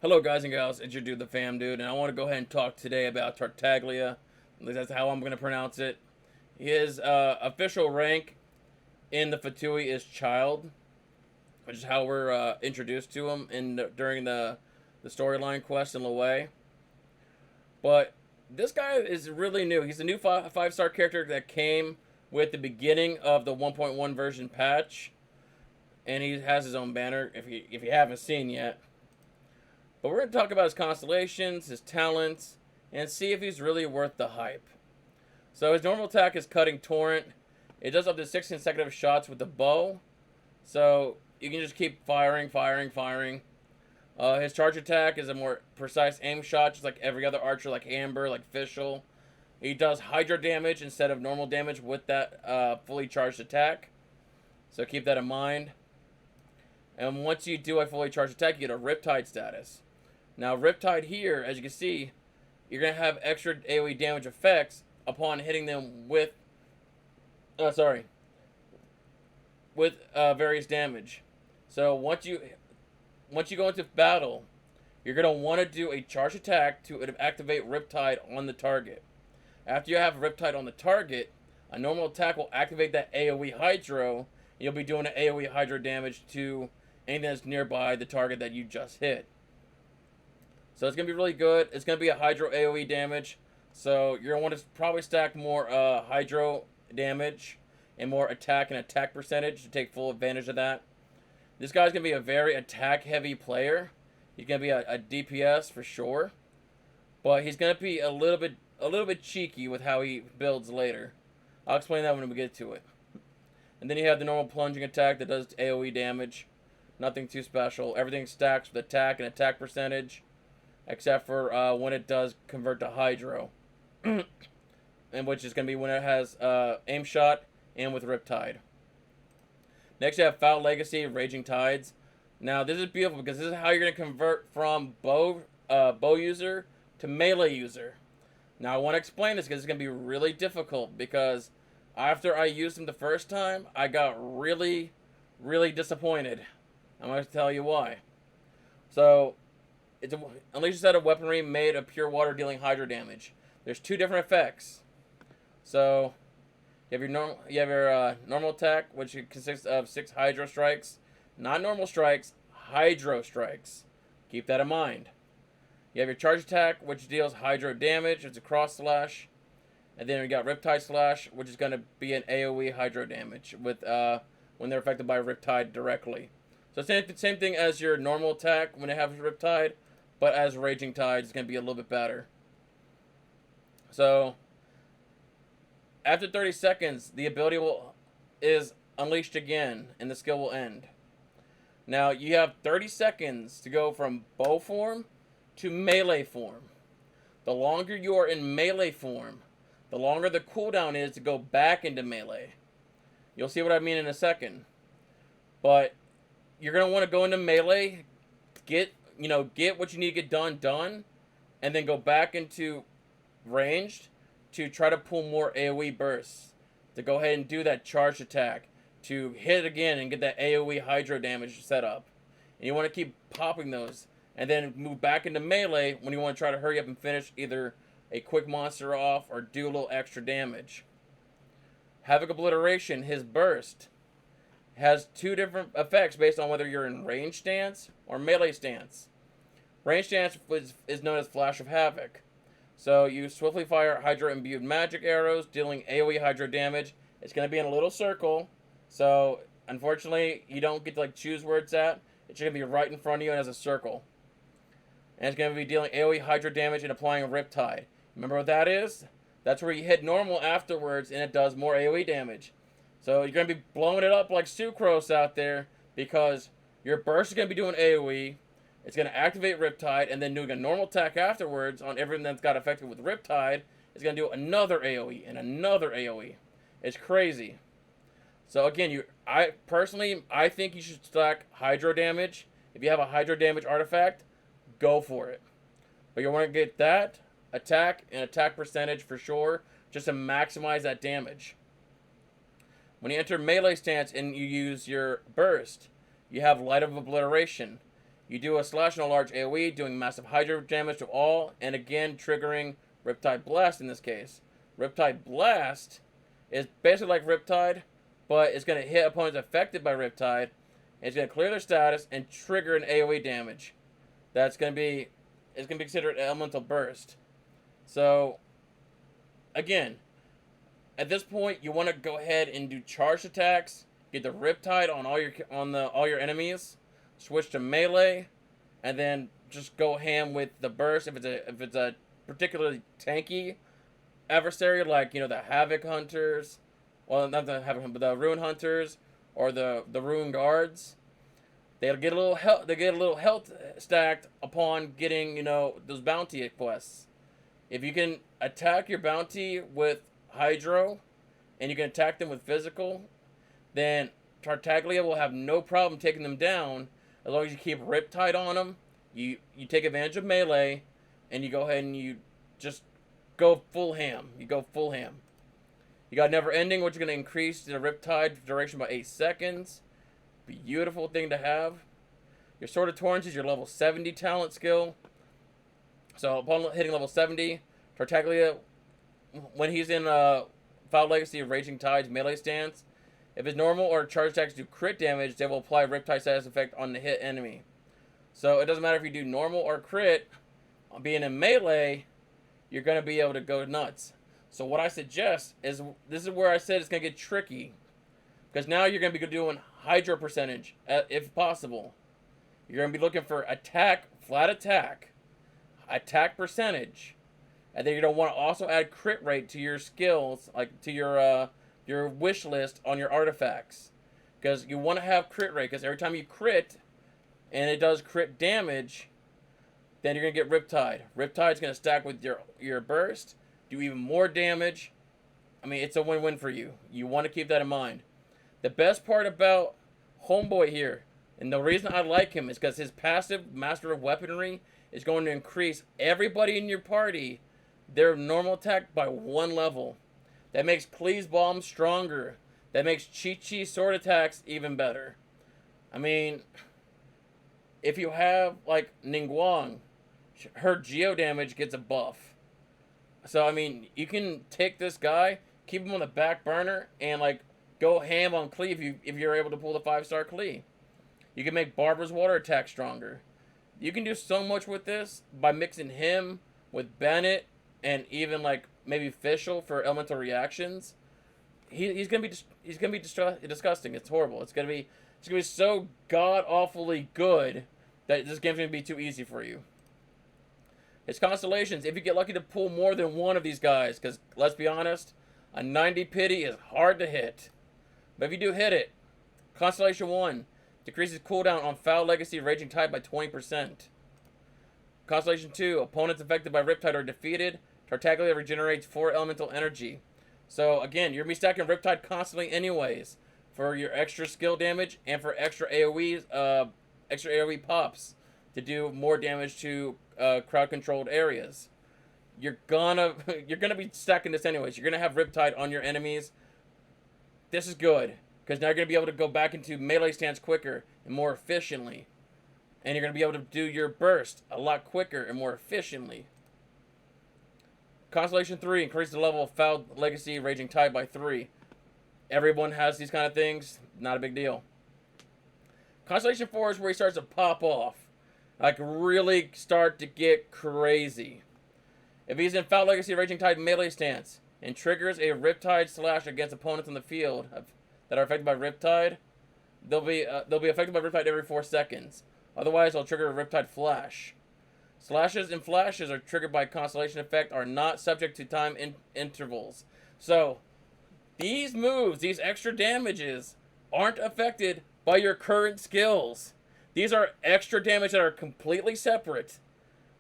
Hello guys and gals, it's your dude the fam dude, and I want to go ahead and talk today about Tartaglia. At least that's how I'm going to pronounce it. His official rank in the Fatui is Childe, which is how we're introduced to him during the storyline quest in Lue. But this guy is really new. He's a new five-star character that came with the beginning of the 1.1 version patch, and he has his own banner if you haven't seen yet. But we're going to talk about his constellations, his talents, and see if he's really worth the hype. So his normal attack is Cutting Torrent. It does up to 6 consecutive shots with the bow. So you can just keep firing. His charge attack is a more precise aim shot, just like every other archer, like Amber, like Fischl. He does Hydra damage instead of normal damage with that fully charged attack. So keep that in mind. And once you do a fully charged attack, you get a Riptide status. Now, Riptide here, as you can see, you're going to have extra AoE damage effects upon hitting them with, various damage. So once you go into battle, you're going to want to do a charge attack to activate Riptide on the target. After you have Riptide on the target, a normal attack will activate that AoE Hydro. You'll be doing an AoE Hydro damage to anything that's nearby the target that you just hit. So it's going to be really good. It's going to be a Hydro AoE damage. So you're going to want to probably stack more Hydro damage and more attack and attack percentage to take full advantage of that. This guy's going to be a very attack heavy player. He's going to be a DPS for sure. But he's going to be a little bit cheeky with how he builds later. I'll explain that when we get to it. And then you have the normal plunging attack that does AoE damage. Nothing too special. Everything stacks with attack and attack percentage. Except for when it does convert to Hydro. And which is going to be when it has aim shot and with Riptide. Next you have Foul Legacy, Raging Tides. Now this is beautiful because this is how you're going to convert from bow user to melee user. Now I want to explain this because it's going to be really difficult because after I used them the first time, I got really disappointed. I'm going to tell you why. So it's a unleash a set of weaponry made of pure water dealing Hydro damage. There's two different effects. So you have your normal attack, which consists of 6 Hydro strikes, not normal strikes, Hydro strikes. Keep that in mind. You have your charge attack, which deals Hydro damage. It's a cross slash, and then we got Riptide slash, which is going to be an AoE Hydro damage with when they're affected by Riptide directly. So same thing as your normal attack when it has Riptide. But as Raging Tide, it's going to be a little bit better. So, after 30 seconds, the ability is unleashed again, and the skill will end. Now, you have 30 seconds to go from bow form to melee form. The longer you are in melee form, the longer the cooldown is to go back into melee. You'll see what I mean in a second. But, you're going to want to go into melee, get what you need to get done, and then go back into ranged to try to pull more AoE bursts. To go ahead and do that charged attack. To hit again and get that AoE Hydro damage set up. And you want to keep popping those. And then move back into melee when you want to try to hurry up and finish either a quick monster off or do a little extra damage. Havoc Obliteration, his burst, has two different effects based on whether you're in range stance or melee stance. Range stance is known as Flash of Havoc. So you swiftly fire Hydro imbued magic arrows, dealing AoE Hydro damage. It's going to be in a little circle. So unfortunately, you don't get to choose where it's at. It's going to be right in front of you and as a circle. And it's going to be dealing AoE Hydro damage and applying Riptide. Remember what that is? That's where you hit normal afterwards and it does more AoE damage. So you're going to be blowing it up like sucrose out there because your burst is going to be doing AoE. It's going to activate Riptide and then doing a normal attack afterwards on everything that's got affected with Riptide. It's going to do another AoE and another AoE. It's crazy. So again, I think you should stack Hydro damage. If you have a Hydro damage artifact, go for it. But you want to get that attack and attack percentage for sure just to maximize that damage. When you enter melee stance and you use your burst, you have Light of Obliteration. You do a slash and a large AoE, doing massive hydro damage to all, and again triggering Riptide Blast in this case. Riptide Blast is basically like Riptide, but it's going to hit opponents affected by Riptide. It's going to clear their status and trigger an AoE damage. It's going to be considered an elemental burst. So, again, at this point, you want to go ahead and do charged attacks. Get the Riptide on all your enemies. Switch to melee, and then just go ham with the burst. If it's a particularly tanky adversary, like the Havoc Hunters, well, not the Havoc, but the Ruin Hunters or the Ruin Guards, they'll get a little health. They get a little health stacked upon getting those bounty quests. If you can attack your bounty with Hydro, and you can attack them with physical, then Tartaglia will have no problem taking them down as long as you keep Riptide on them. You take advantage of melee, and you go ahead and you just go full ham. You go full ham. You got Never Ending, which is going to increase the Riptide duration by 8 seconds. Beautiful thing to have. Your Sword of Torrents is your level 70 talent skill. So upon hitting level 70, Tartaglia, when he's in Foul Legacy of Raging Tide's melee stance, if his normal or charge attacks do crit damage, they will apply Riptide status effect on the hit enemy. So it doesn't matter if you do normal or crit, being in melee, you're going to be able to go nuts. So what I suggest is, this is where I said it's going to get tricky. Because now you're going to be doing Hydro percentage, if possible. You're going to be looking for attack, flat attack percentage. And then you're going to want to also add crit rate to your skills, like to your wish list on your artifacts. Because you want to have crit rate, because every time you crit, and it does crit damage, then you're going to get Riptide. Riptide's going to stack with your burst, do even more damage. I mean, it's a win-win for you. You want to keep that in mind. The best part about Homeboy here, and the reason I like him, is because his passive, Master of Weaponry, is going to increase everybody in your party their normal attack by 1 level. That makes Klee's Bomb stronger. That makes Chi-Chi sword attacks even better. I mean, if you have, like, Ningguang, her geo damage gets a buff. So, I mean, you can take this guy, keep him on the back burner, and, like, go ham on Klee if you're able to pull the 5-star Klee. You can make Barbara's water attack stronger. You can do so much with this by mixing him with Bennett and even, like, maybe Fischl for elemental reactions. He's gonna be disgusting. It's horrible. It's gonna be so god awfully good that this game's gonna be too easy for you. It's Constellations. If you get lucky to pull more than one of these guys, because let's be honest, a 90 pity is hard to hit. But if you do hit it, Constellation 1 decreases cooldown on Foul Legacy Raging Tide by 20%. Constellation 2, opponents affected by Riptide are defeated. Tartaglia regenerates 4 elemental energy. So again, you're going to be stacking Riptide constantly anyways for your extra skill damage and for extra AoE pops to do more damage to crowd controlled areas. You're gonna be stacking this anyways. You're gonna have Riptide on your enemies. This is good because now you're gonna be able to go back into melee stance quicker and more efficiently, and you're gonna be able to do your burst a lot quicker and more efficiently. Constellation 3 increases the level of Foul Legacy Raging Tide by 3. Everyone has these kind of things. Not a big deal. Constellation 4 is where he starts to pop off. Like, really start to get crazy. If he's in Foul Legacy Raging Tide melee stance and triggers a Riptide slash against opponents on the field that are affected by Riptide, they'll be affected by Riptide every 4 seconds. Otherwise, they'll trigger a Riptide flash. Slashes and flashes are triggered by Constellation effect are not subject to time intervals. So, these moves, these extra damages, aren't affected by your current skills. These are extra damage that are completely separate.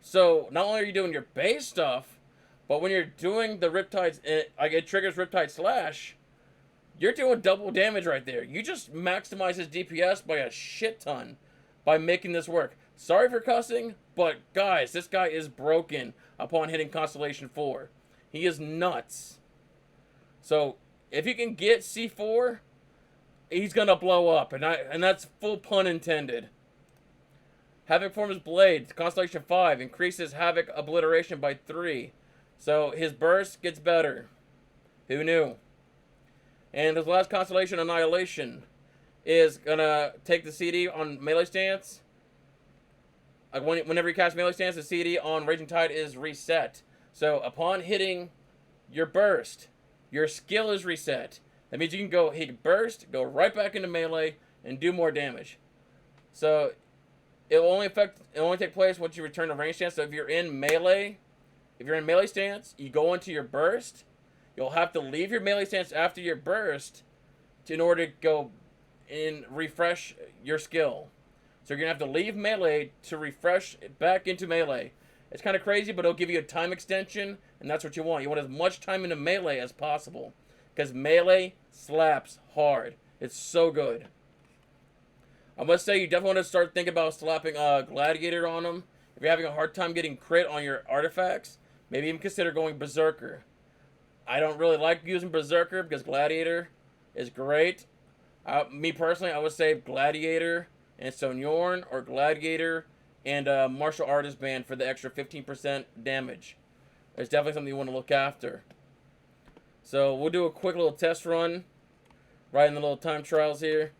So, not only are you doing your base stuff, but when you're doing the Riptides, it triggers Riptide Slash, you're doing double damage right there. You just maximize his DPS by a shit ton by making this work. Sorry for cussing, but guys, this guy is broken upon hitting Constellation 4. He is nuts. So, if he can get C4, he's going to blow up, and that's full pun intended. Havoc forms blade. Constellation 5 increases Havoc obliteration by 3. So his burst gets better. Who knew? And his last constellation, Annihilation, is gonna take the CD on melee stance. Like whenever you cast melee stance, the CD on Raging Tide is reset. So upon hitting your burst, your skill is reset. That means you can go hit burst, go right back into melee, and do more damage. So it will only take place once you return to range stance. So if you're in melee stance, you go into your burst. You'll have to leave your melee stance after your burst in order to go and refresh your skill. So you're going to have to leave melee to refresh back into melee. It's kind of crazy, but it'll give you a time extension, and that's what you want. You want as much time into melee as possible, because melee slaps hard. It's so good. I must say, you definitely want to start thinking about slapping Gladiator on them. If you're having a hard time getting crit on your artifacts, maybe even consider going Berserker. I don't really like using Berserker because Gladiator is great. Me personally, I would say Gladiator and Sonyorn, or Gladiator and Martial Artist Band for the extra 15% damage. It's definitely something you want to look after. So we'll do a quick little test run right in the little time trials here.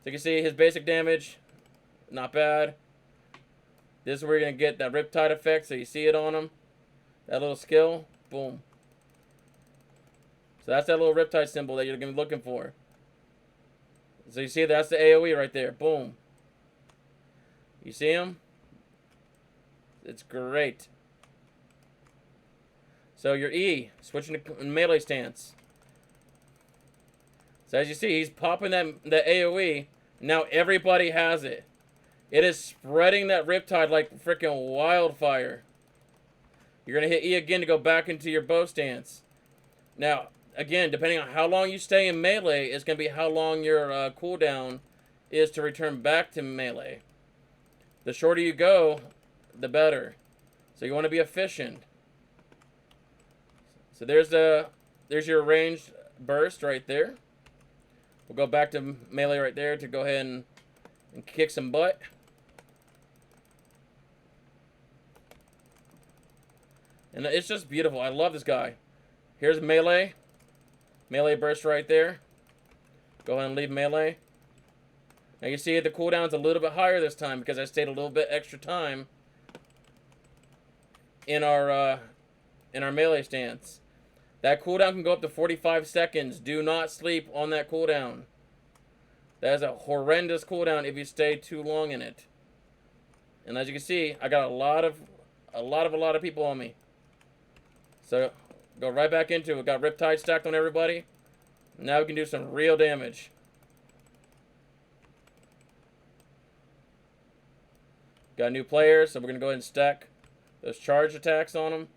So you can see his basic damage, not bad. This is where you're going to get that Riptide effect, so you see it on him. That little skill, boom. So that's that little Riptide symbol that you're going to be looking for. So you see that's the AoE right there, boom. You see him? It's great. So your E, switching to melee stance. So as you see, he's popping that AoE. Now everybody has it. It is spreading that Riptide like freaking wildfire. You're going to hit E again to go back into your bow stance. Now, again, depending on how long you stay in melee, it's going to be how long your cooldown is to return back to melee. The shorter you go, the better. So you want to be efficient. So there's your ranged burst right there. We'll go back to melee right there to go ahead and kick some butt. And it's just beautiful. I love this guy. Here's melee. Melee burst right there. Go ahead and leave melee. Now you see the cooldown's a little bit higher this time because I stayed a little bit extra time in our melee stance. That cooldown can go up to 45 seconds. Do not sleep on that cooldown. That is a horrendous cooldown if you stay too long in it. And as you can see, I got a lot of people on me. So go right back into it. Got Riptide stacked on everybody. Now we can do some real damage. Got new players, so we're going to go ahead and stack those charge attacks on them.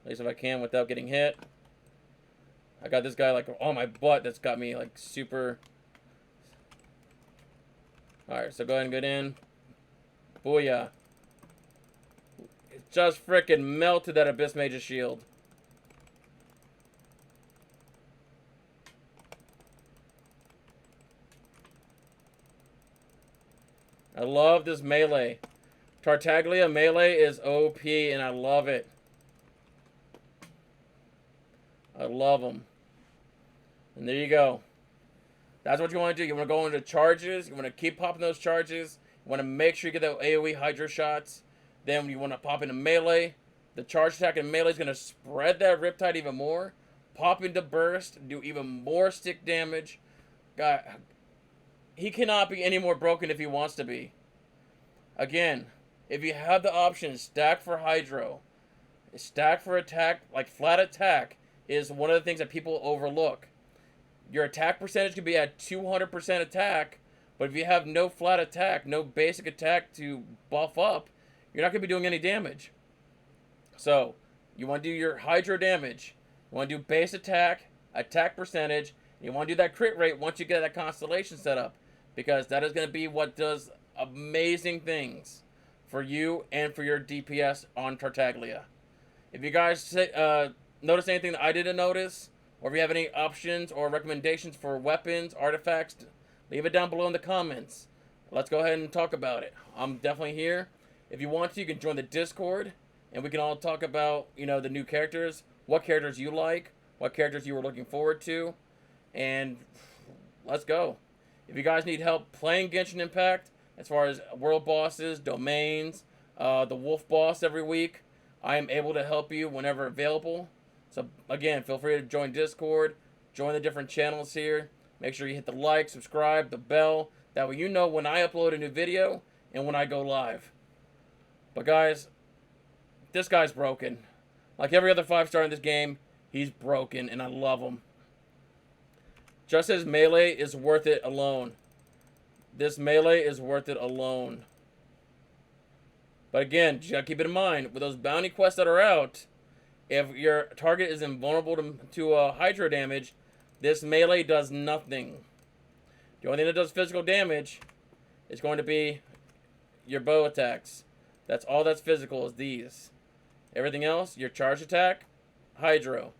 At least if I can without getting hit. I got this guy like on my butt that's got me like super. Alright, so go ahead and get in. Booyah. It just freaking melted that Abyss Mage's shield. I love this melee. Tartaglia melee is OP and I love it. I love them. And there you go. That's what you want to do. You want to go into charges. You want to keep popping those charges. You want to make sure you get the AoE Hydra shots. Then you want to pop into melee. The charge attack in melee is going to spread that Riptide even more. Pop into burst. Do even more stick damage. God, he cannot be any more broken if he wants to be. Again, if you have the option, stack for Hydro. Stack for attack, like flat attack, is one of the things that people overlook. Your attack percentage can be at 200% attack, but if you have no flat attack, no basic attack to buff up, you're not going to be doing any damage. So, you want to do your Hydro damage. You want to do base attack, attack percentage, and you want to do that crit rate once you get that Constellation set up. Because that is going to be what does amazing things for you and for your DPS on Tartaglia. If you guys notice anything that I didn't notice, or if you have any options or recommendations for weapons, artifacts, leave it down below in the comments. let's go ahead and talk about it. I'm definitely here. If you want to, you can join the Discord, and we can all talk about, the new characters, what characters you like, what characters you were looking forward to, and let's go. If you guys need help playing Genshin Impact, as far as world bosses, domains, the wolf boss every week, I am able to help you whenever available. So again, feel free to join Discord, join the different channels here. Make sure you hit the like, subscribe, the bell. That way you know when I upload a new video and when I go live. But guys, this guy's broken. Like every other 5-star in this game, he's broken and I love him. Just his melee is worth it alone. This melee is worth it alone. But again, you gotta keep it in mind, with those bounty quests that are out, if your target is invulnerable to hydro damage, this melee does nothing. The only thing that does physical damage is going to be your bow attacks. That's all that's physical is these. Everything else, your charge attack, hydro.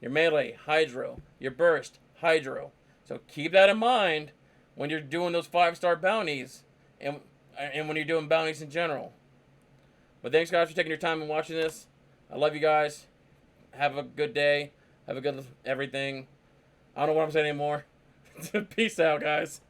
Your melee, hydro. Your burst, hydro. So keep that in mind when you're doing those 5-star bounties and when you're doing bounties in general. But thanks guys for taking your time and watching this. I love you guys. Have a good day. Have a good everything. I don't know what I'm saying anymore. Peace out, guys.